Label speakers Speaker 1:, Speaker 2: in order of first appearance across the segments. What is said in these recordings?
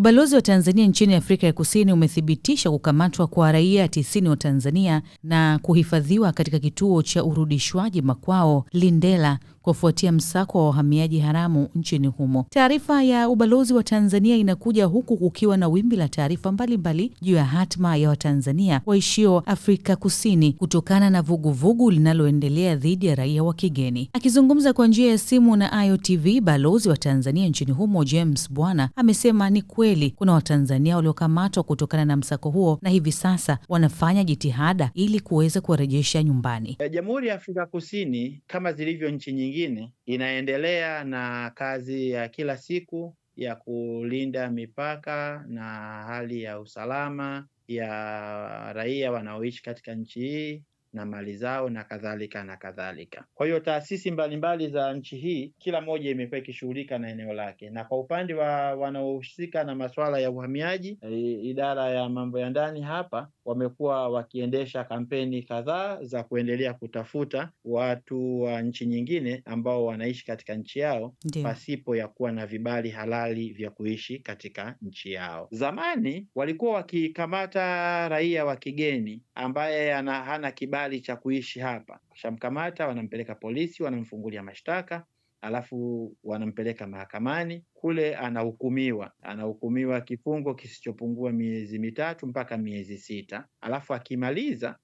Speaker 1: Ubalozi wa Tanzania nchini Afrika ya Kusini umethibitisha kukamatwa kwa raia 90 wa Tanzania na kuhifadhiwa katika kituo cha urudishwaji makwao Lindela kufuatia msako wa wahamiaji haramu nchini humo. Taarifa ya ubalozi wa Tanzania inakuja huku kukiwa na wimbi la taarifa mbalimbali juu ya hatma ya Watanzania waishio Afrika Kusini kutokana na vuguvugu linaloendelea dhidi ya raia wa kigeni. Akizungumza kwa njia ya simu na IOTV, balozi wa Tanzania nchini humo James Bwana amesema ni kweli kuna Watanzania waliokamatwa kutokana na msako huo na hivi sasa wanafanya jitihada ili kuweza kuwarejesha nyumbani.
Speaker 2: Jamhuri ya Afrika Kusini kama zilivyo nchi nyingine inaendelea na kazi ya kila siku ya kulinda mipaka na hali ya usalama ya raia wanaoishi katika nchi hii na mali zao na kadhalika na kadhalika. Kwa hiyo taasisi mbalimbali za nchi hii kila moja imekuwa ikishughulika na eneo lake, na kwa upande wa wanaohusika na masuala ya uhamiaji, idara ya mambo ya ndani hapa wamekuwa wakiendesha kampeni kadhaa za kuendelea kutafuta watu wa nchi nyingine ambao wanaishi katika nchi yao pasipo ya kuwa na vibali halali vya kuishi katika nchi yao. Zamani walikuwa wakikamata raia wa kigeni ambaye hana kibali cha kuishi hapa. Kishamkamata wanampeleka polisi, wanamfungulia mashtaka, alafu wanampeleka mahakamani. Kule anahukumiwa kifungo kisichopungua miezi 3 mpaka miezi 6. Alafu akimaliza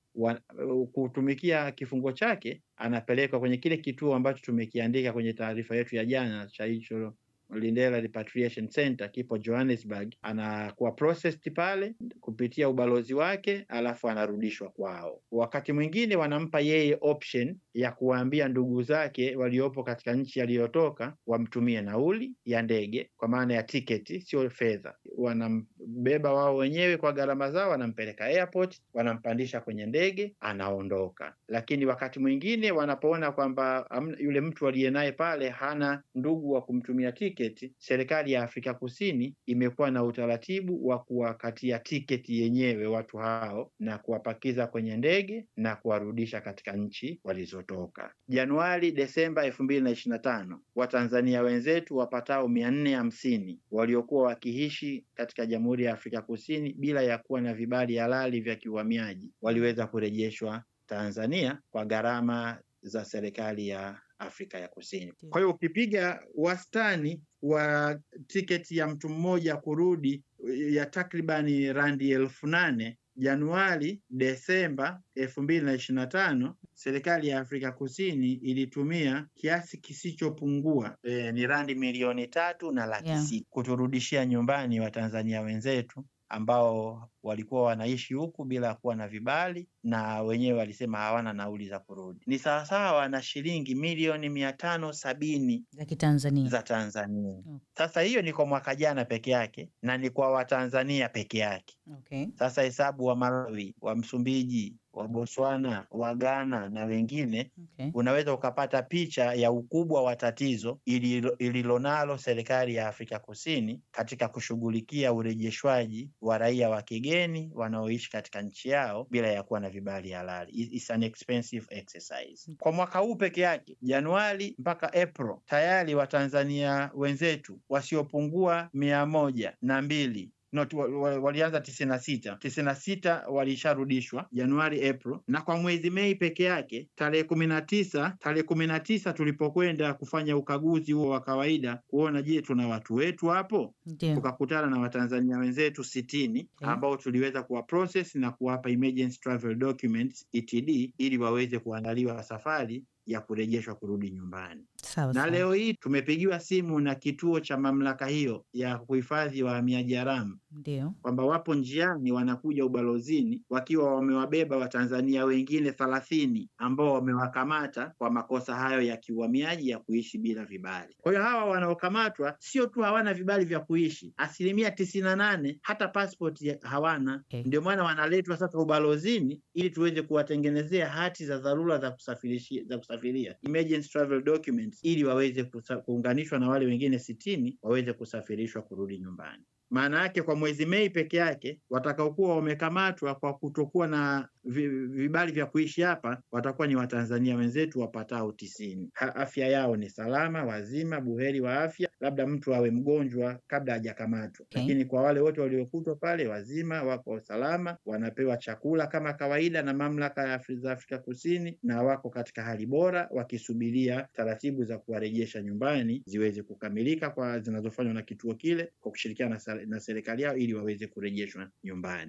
Speaker 2: kutumikia kifungo chake anapelekwa kwenye kile kituo ambacho tumekiandika kwenye taarifa yetu ya jana cha hicho Lindela Repatriation Center, kipo Johannesburg. Anakuwa processed pale kupitia ubalozi wake, alafu anarudishwa kwao. Wakati mwingine wanampa yeye option ya kuwaambia ndugu zake waliopo katika nchi aliyotoka wamtumie nauli ya ndege, kwa maana ya tiketi, sio fedha. Wanambeba wao wenyewe kwa gharama zao, wanampeleka airport, wanampandisha kwenye ndege, anaondoka. Lakini wakati mwingine wanapoona kwamba yule mtu aliye naye pale hana ndugu wa kumtumia tiketi, serikali ya Afrika Kusini imekuwa na utaratibu wa kuwakatia tiketi yenyewe watu hao na kuwapakiza kwenye ndege na kuwarudisha katika nchi walizotoka. Januari Desemba 2025, Watanzania wenzetu wapatao 450 waliokuwa wakiishi katika Jamhuri ya Afrika Kusini bila ya kuwa na vibali halali vya kiuhamiaji waliweza kurejeshwa Tanzania kwa gharama za serikali ya Afrika ya Kusini. Kwa hiyo ukipiga wastani wa tiketi ya mtu mmoja kurudi ya takribani randi 8,000 Januari Desemba 2025, serikali ya Afrika Kusini ilitumia kiasi kisichopungua ni randi milioni 3.6 kuturudishia nyumbani Watanzania wenzetu ambao walikuwa wanaishi huku bila kuwa na vibali, na wenyewe walisema hawana nauli za kurudi. Ni sawasawa na shilingi milioni 570 za Tanzania. Sasa hiyo ni kwa mwaka jana peke yake na ni kwa Watanzania peke yake. Sasa hesabu wa Malawi, wa Msumbiji, wa Botswana, wa Ghana na wengine, unaweza ukapata picha ya ukubwa wa tatizo ililonalo serikali ya Afrika Kusini katika kushughulikia urejeshwaji wa raia wa kigeni wanaoishi katika nchi yao bila ya kuwa na vibali halali. It's an expensive exercise. Kwa mwaka huu peke yake, Januari mpaka April, tayari Watanzania wenzetu wasiopungua 102 walianza 96 walisharudishwa Januari April, na kwa mwezi Mei peke yake tarehe 19 tulipokwenda kufanya ukaguzi huo wa kawaida kuona je, tuna watu wetu hapo, tukakutana na Watanzania wenzetu 60 ambao tuliweza kuwa process na kuwapa emergency travel documents ETD ili waweze kuandaliwa safari ya kurejeshwa kurudi nyumbani. Na leo hii tumepigiwa simu na kituo cha mamlaka hiyo ya kuhifadhi wahamiaji haramu kwamba wapo njiani wanakuja ubalozini wakiwa wamewabeba Watanzania wengine 30 ambao wamewakamata kwa makosa hayo ya kiuhamiaji ya kuishi bila vibali. Kwa hiyo hawa wanaokamatwa sio tu hawana vibali vya kuishi, 98% hata passport hawana. Ndio maana wanaletwa sasa ubalozini ili tuweze kuwatengenezea hati za dharura za kusafiria, emergency travel documents, ili waweze kuunganishwa na wale wengine 60 waweze kusafirishwa kurudi nyumbani. Maana yake kwa mwezi Mei peke yake watakaokuwa wamekamatwa kwa kutokuwa na vibali vya kuishi hapa watakuwa ni Watanzania wenzetu wapatao 90. Afya yao ni salama, wazima, buheri wa afya, labda mtu awe mgonjwa kabla hajakamatwa.
Speaker 1: Okay.
Speaker 2: Lakini kwa wale wote waliokutwa pale wazima, wako salama, wanapewa chakula kama kawaida na mamlaka ya Afrika Kusini, na wako katika hali bora, wakisubiria taratibu za kuwarejesha nyumbani ziweze kukamilika kwa zinazofanywa na kituo kile kwa kushirikiana na serikali yao ili waweze kurejeshwa nyumbani.